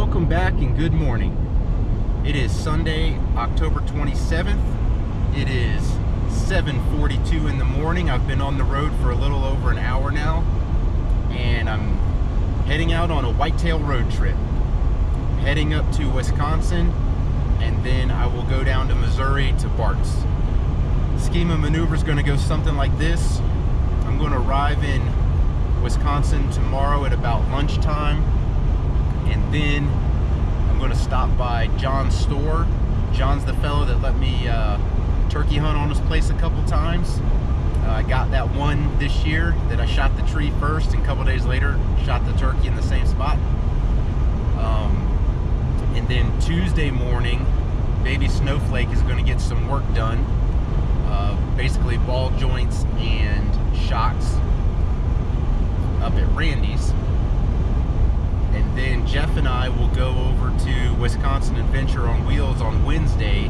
Welcome back and good morning. It is Sunday, October 27th. It is 7:42 in the morning. I've been on the road for a little over an hour now, and I'm heading out on a whitetail road trip. Heading up to Wisconsin, and then I will go down to Missouri to Bart's. Scheme of maneuver is going to go something like this. I'm going to arrive in Wisconsin tomorrow at about lunchtime, and then I'm going to stop by John's store. John's the fellow that let me turkey hunt on his place a couple times. I got that one this year that I shot the tree first, and a couple days later shot the turkey in the same spot. And then Tuesday morning, Baby Snowflake is going to get some work done. Basically ball joints and shocks up at Randy's. And then Jeff and I will go over to Wisconsin Adventure on Wheels on Wednesday,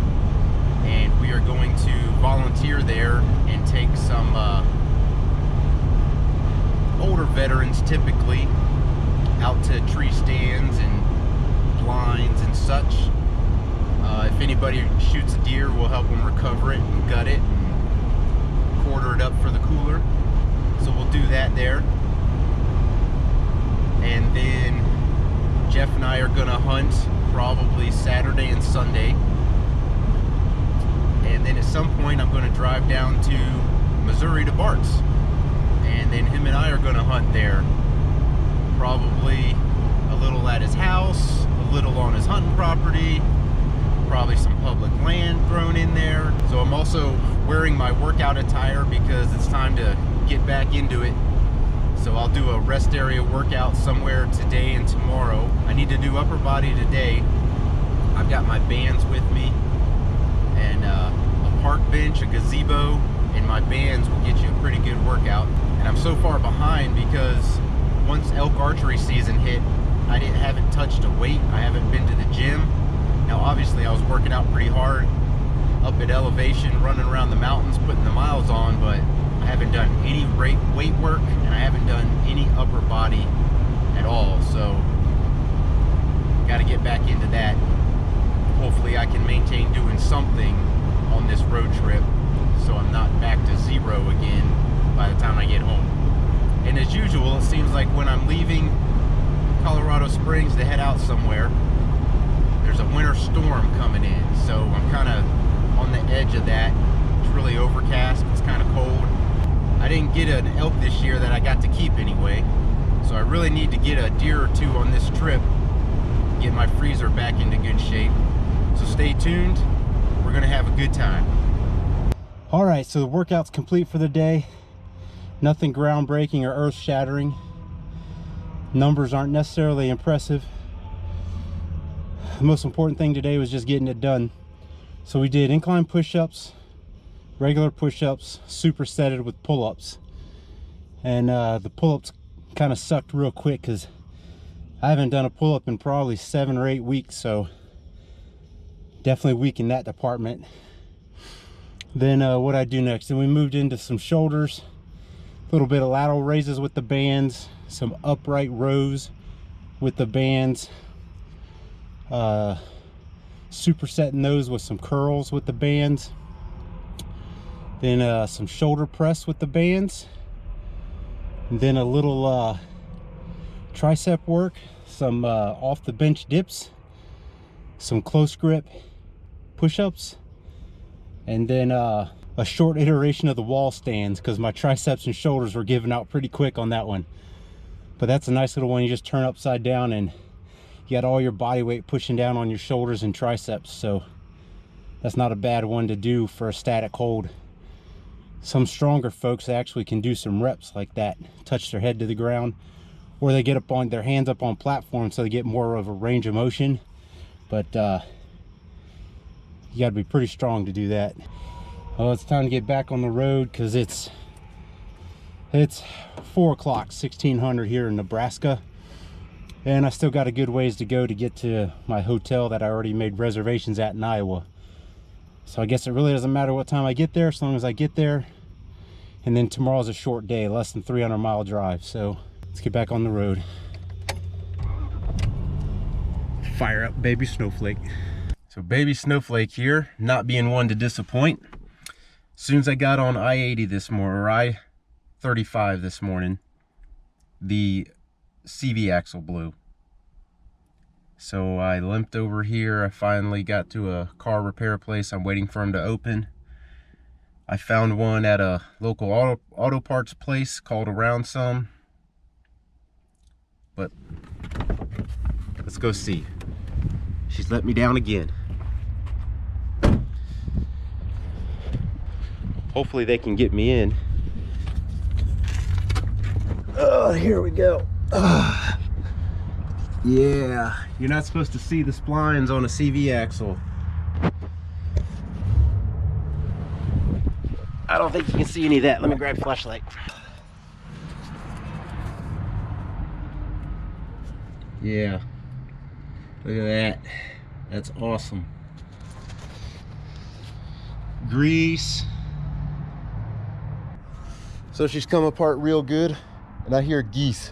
and we are going to volunteer there and take some older veterans typically out to tree stands and blinds and such. If anybody shoots a deer, we'll help them recover it and gut it and quarter it up for the cooler. So we'll do that there. And then Jeff and I are gonna hunt probably Saturday and Sunday. And then at some point I'm gonna drive down to Missouri to Bart's. And then him and I are gonna hunt there. Probably a little at his house, a little on his hunting property, probably some public land thrown in there. So I'm also wearing my workout attire because it's time to get back into it. So I'll do a rest area workout somewhere today and tomorrow. I need to do upper body today. I've got my bands with me, and a park bench, a gazebo, and my bands will get you a pretty good workout. And I'm so far behind because once elk archery season hit, I haven't touched a weight. I haven't been to the gym. Now obviously I was working out pretty hard up at elevation, running around the mountains, putting the miles on, but I haven't done any weight work, and I haven't done any upper body at all. So got to get back into that. Hopefully I can maintain doing something on this road trip so I'm not back to zero again by the time I get home. And as usual, it seems like when I'm leaving Colorado Springs to head out somewhere, there's a winter storm coming in, so I'm kind of on the edge of that. It's really overcast, it's kind of cold. I didn't get an elk this year that I got to keep anyway, so I really need to get a deer or two on this trip, get my freezer back into good shape. So stay tuned, we're gonna have a good time. All right, so the workout's complete for the day. Nothing groundbreaking or earth shattering. Numbers aren't necessarily impressive. The most important thing today was just getting it done. So we did incline push-ups, regular push-ups, supersetted with pull-ups. And the pull-ups kind of sucked real quick because I haven't done a pull-up in probably 7 or 8 weeks, so definitely weak in that department. Then what I do next, then we moved into some shoulders, a little bit of lateral raises with the bands, some upright rows with the bands, supersetting those with some curls with the bands, then some shoulder press with the bands, and then a little tricep work, some off the bench dips, some close grip push-ups, and then a short iteration of the wall stands because my triceps and shoulders were giving out pretty quick on that one. But that's a nice little one. You just turn upside down and you got all your body weight pushing down on your shoulders and triceps, so that's not a bad one to do for a static hold. Some stronger folks actually can do some reps like that, touch their head to the ground, or they get up on their hands up on platforms so they get more of a range of motion. But you got to be pretty strong to do that. Well, it's time to get back on the road because it's 4 o'clock, 1600 here in Nebraska, and I still got a good ways to go to get to my hotel that I already made reservations at in Iowa. So I guess it really doesn't matter what time I get there as long as I get there. And then tomorrow's a short day, less than 300-mile drive, so let's get back on the road. Fire up baby Snowflake. So baby Snowflake here, not being one to disappoint. As soon as I got on I-80 this morning, or I-35 this morning, the CV axle blew. So I limped over here. I finally got to a car repair place. I'm waiting for them to open. I found one at a local auto parts place called Around Some. But let's go see. She's let me down again. Hopefully they can get me in. Oh, here we go. Yeah, you're not supposed to see the splines on a CV axle. I don't think you can see any of that. Let me grab a flashlight. Yeah, look at that. That's awesome. Grease. So she's come apart real good, and I hear geese.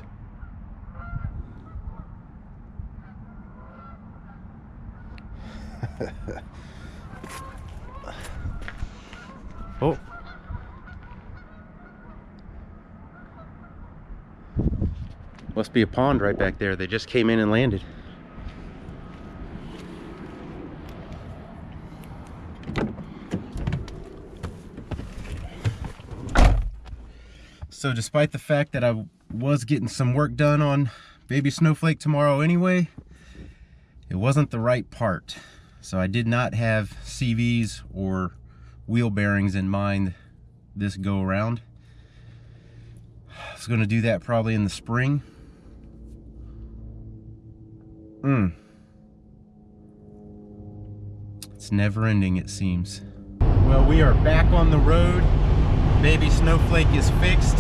Oh. Must be a pond right back there. They just came in and landed. So despite the fact that I was getting some work done on baby Snowflake tomorrow anyway, it wasn't the right part. So I did not have CVs or wheel bearings in mind this go around. I was going to do that probably in the spring. It's never ending, it seems. Well, we are back on the road. Baby Snowflake is fixed.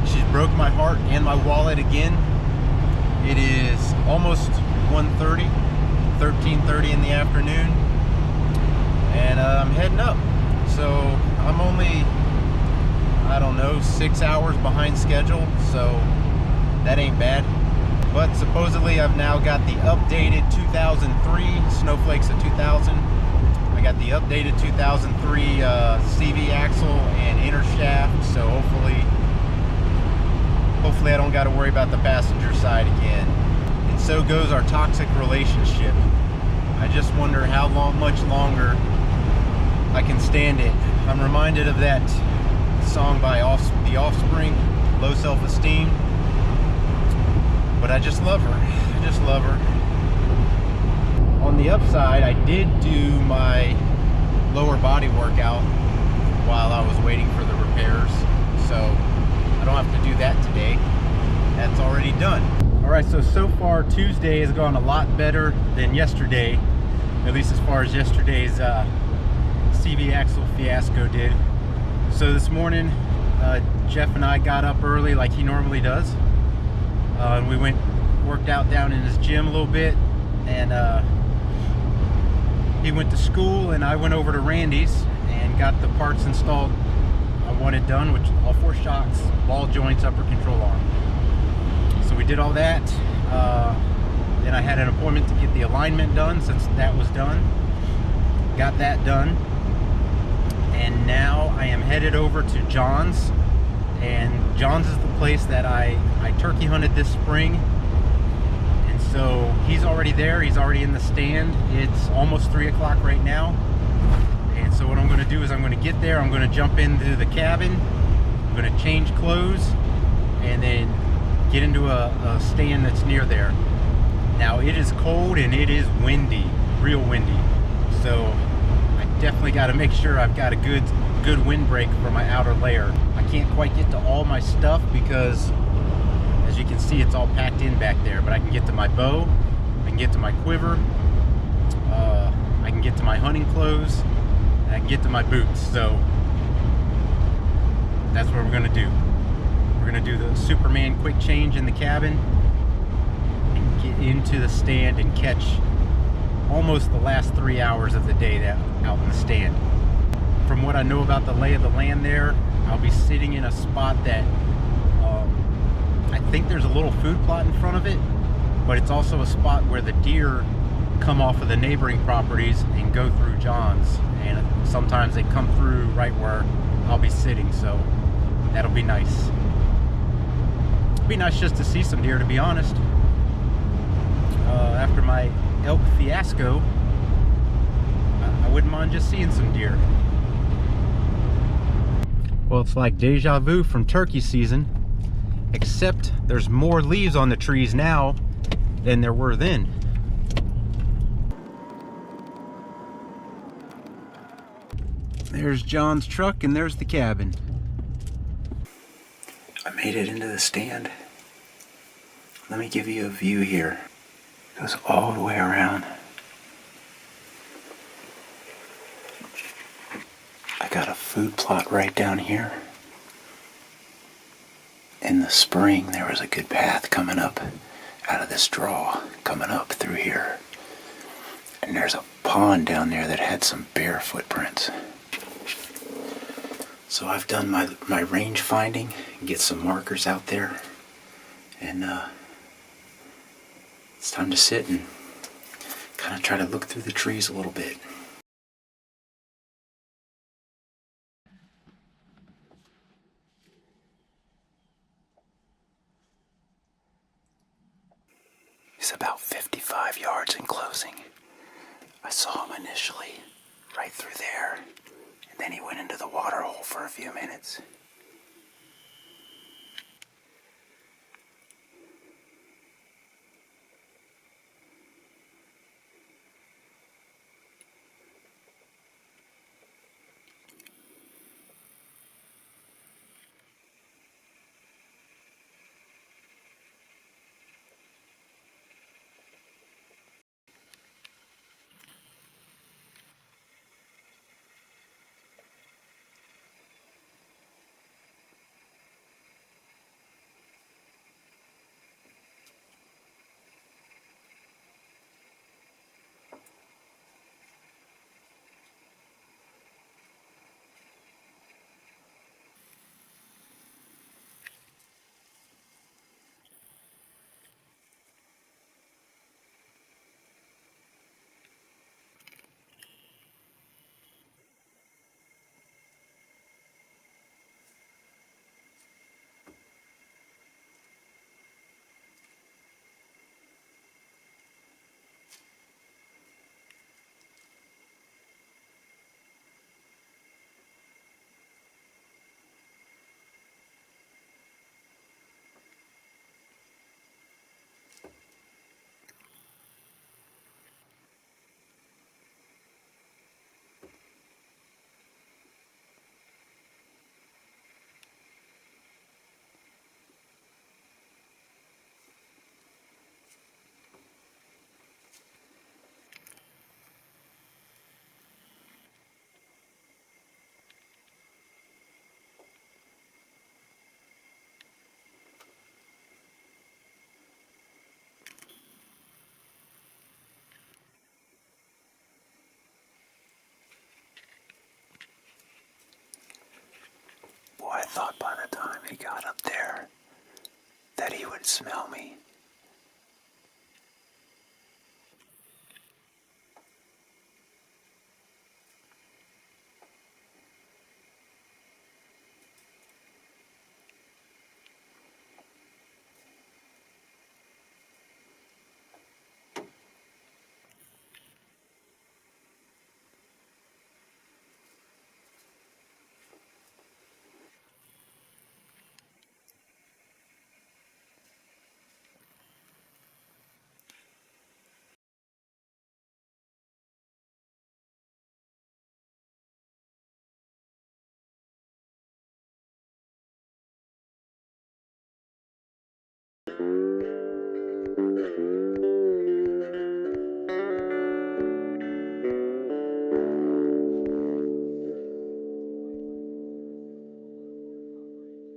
She's broke my heart and my wallet again. It is almost 1:30, 13:30 in the afternoon, and I'm heading up. So I'm only, I don't know, 6 hours behind schedule, so that ain't bad. But supposedly I've now got the updated 2003, Snowflake's a 2000. I got the updated 2003 CV axle and inner shaft, so hopefully I don't got to worry about the passenger side again. And so goes our toxic relationship. I just wonder how much longer I can stand it. I'm reminded of that song by The Offspring, Low Self-Esteem. But I just love her. I just love her. On the upside, I did do my lower body workout while I was waiting for the repairs. So I don't have to do that today. That's already done. All right, so far Tuesday has gone a lot better than yesterday, at least as far as yesterday's CV axle fiasco did. So this morning, Jeff and I got up early like he normally does. And we worked out down in his gym a little bit, and he went to school, and I went over to Randy's and got the parts installed I wanted done, which all 4 shocks, ball joints, upper control arm. So we did all that. Then I had an appointment to get the alignment done. Since that was done, got that done, and now I am headed over to John's. And John's is the place that I turkey hunted this spring. And so he's already there. He's already in the stand. It's almost 3 o'clock right now. And so what I'm going to do is I'm going to get there. I'm going to jump into the cabin. I'm going to change clothes and then get into a stand that's near there. Now it is cold and it is windy, real windy. So I definitely got to make sure I've got a good windbreak for my outer layer. I can't quite get to all my stuff because, as you can see, it's all packed in back there, but I can get to my bow, I can get to my quiver, I can get to my hunting clothes, and I can get to my boots. So that's what we're gonna do. We're gonna do the Superman quick change in the cabin and get into the stand and catch almost the last 3 hours of the day out in the stand. From what I know about the lay of the land there, I'll be sitting in a spot that I think there's a little food plot in front of it, but it's also a spot where the deer come off of the neighboring properties and go through John's, and sometimes they come through right where I'll be sitting, so that'll be nice. It'll be nice just to see some deer, to be honest. After my elk fiasco, I wouldn't mind just seeing some deer. Well, it's like deja vu from turkey season, except there's more leaves on the trees now than there were then. There's John's truck and there's the cabin. I made it into the stand. Let me give you a view here. It goes all the way around. I got a food plot right down here. In the spring, there was a good path coming up out of this draw, coming up through here. And there's a pond down there that had some bear footprints. So I've done my range finding, get some markers out there, and it's time to sit and kind of try to look through the trees a little bit. He's about 55 yards in closing. I saw him initially right through there, and then he went into the water hole for a few minutes. Boy, I thought by the time he got up there that he would smell me.